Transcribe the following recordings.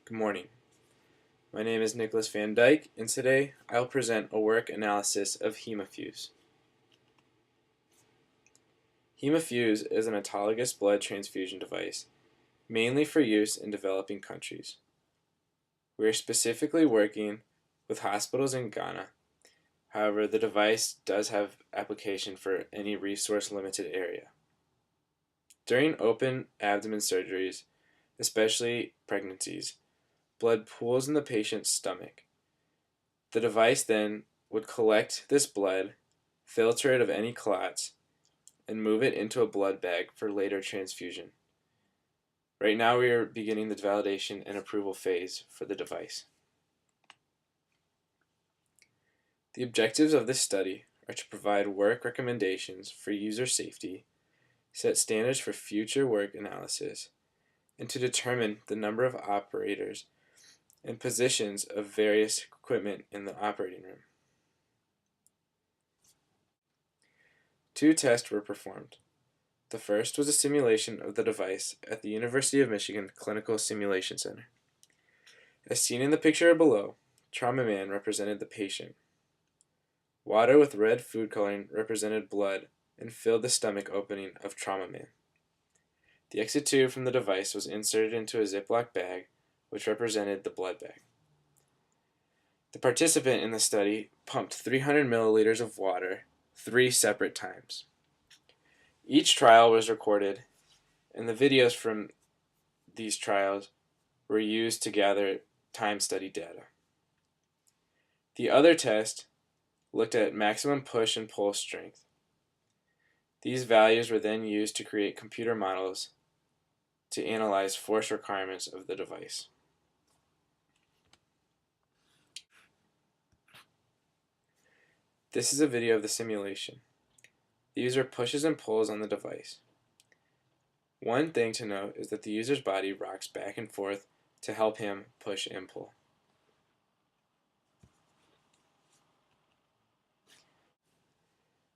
Good morning. My name is Nicholas Van Dyke, and today I'll present a work analysis of Hemafuse. Hemafuse is an autologous blood transfusion device, mainly for use in developing countries. We are specifically working with hospitals in Ghana. However, the device does have application for any resource-limited area. During open abdomen surgeries, especially pregnancies, blood pools in the patient's stomach. The device then would collect this blood, filter it of any clots, and move it into a blood bag for later transfusion. Right now we are beginning the validation and approval phase for the device. The objectives of this study are to provide work recommendations for user safety, set standards for future work analysis, and to determine the number of operators and positions of various equipment in the operating room. 2 tests were performed. The first was a simulation of the device at the University of Michigan Clinical Simulation Center. As seen in the picture below, Trauma Man represented the patient. Water with red food coloring represented blood and filled the stomach opening of Trauma Man. The exit tube from the device was inserted into a Ziploc bag, which represented the blood bag. The participant in the study pumped 300 milliliters of water 3 separate times. Each trial was recorded, and the videos from these trials were used to gather time study data. The other test looked at maximum push and pull strength. These values were then used to create computer models to analyze force requirements of the device. This is a video of the simulation. The user pushes and pulls on the device. One thing to note is that the user's body rocks back and forth to help him push and pull.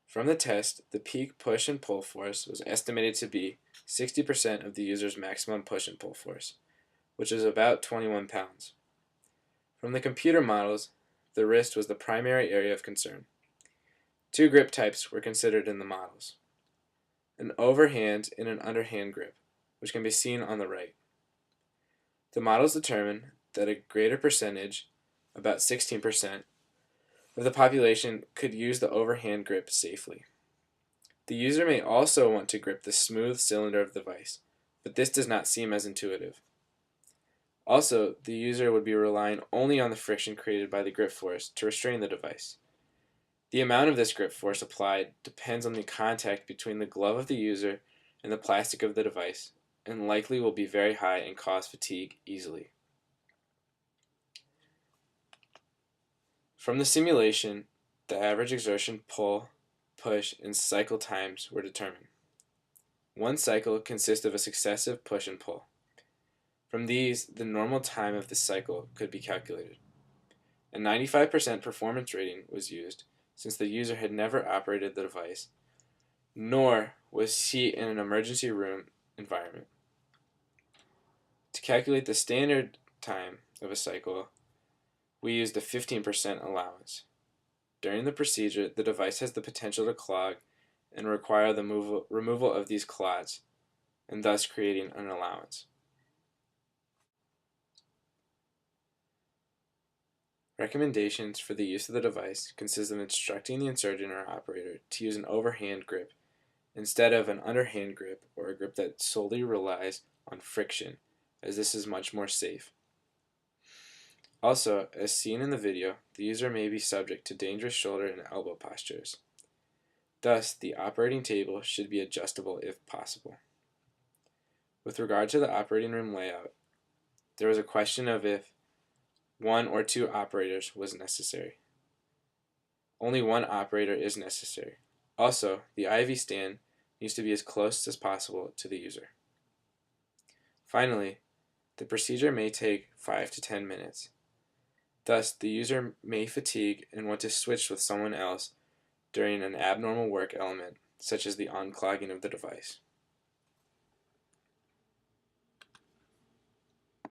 From the test, the peak push and pull force was estimated to be 60% of the user's maximum push and pull force, which is about 21 pounds. From the computer models, the wrist was the primary area of concern. 2 grip types were considered in the models: an overhand and an underhand grip, which can be seen on the right. The models determined that a greater percentage, about 16%, of the population could use the overhand grip safely. The user may also want to grip the smooth cylinder of the device, but this does not seem as intuitive. Also, the user would be relying only on the friction created by the grip force to restrain the device. The amount of this grip force applied depends on the contact between the glove of the user and the plastic of the device, and likely will be very high and cause fatigue easily. From the simulation, the average exertion, pull, push, and cycle times were determined. One cycle consists of a successive push and pull. From these, the normal time of the cycle could be calculated. A 95% performance rating was used, since the user had never operated the device, nor was he in an emergency room environment. To calculate the standard time of a cycle, we used a 15% allowance. During the procedure, the device has the potential to clog and require the removal of these clots, and thus creating an allowance. Recommendations for the use of the device consist of instructing the surgeon or operator to use an overhand grip instead of an underhand grip or a grip that solely relies on friction, as this is much more safe. Also, as seen in the video, the user may be subject to dangerous shoulder and elbow postures. Thus, the operating table should be adjustable if possible. With regard to the operating room layout, there was a question of if 1 or 2 operators was necessary. Only 1 operator is necessary. Also, the IV stand needs to be as close as possible to the user. Finally, the procedure may take 5 to 10 minutes. Thus, the user may fatigue and want to switch with someone else during an abnormal work element, such as the unclogging of the device.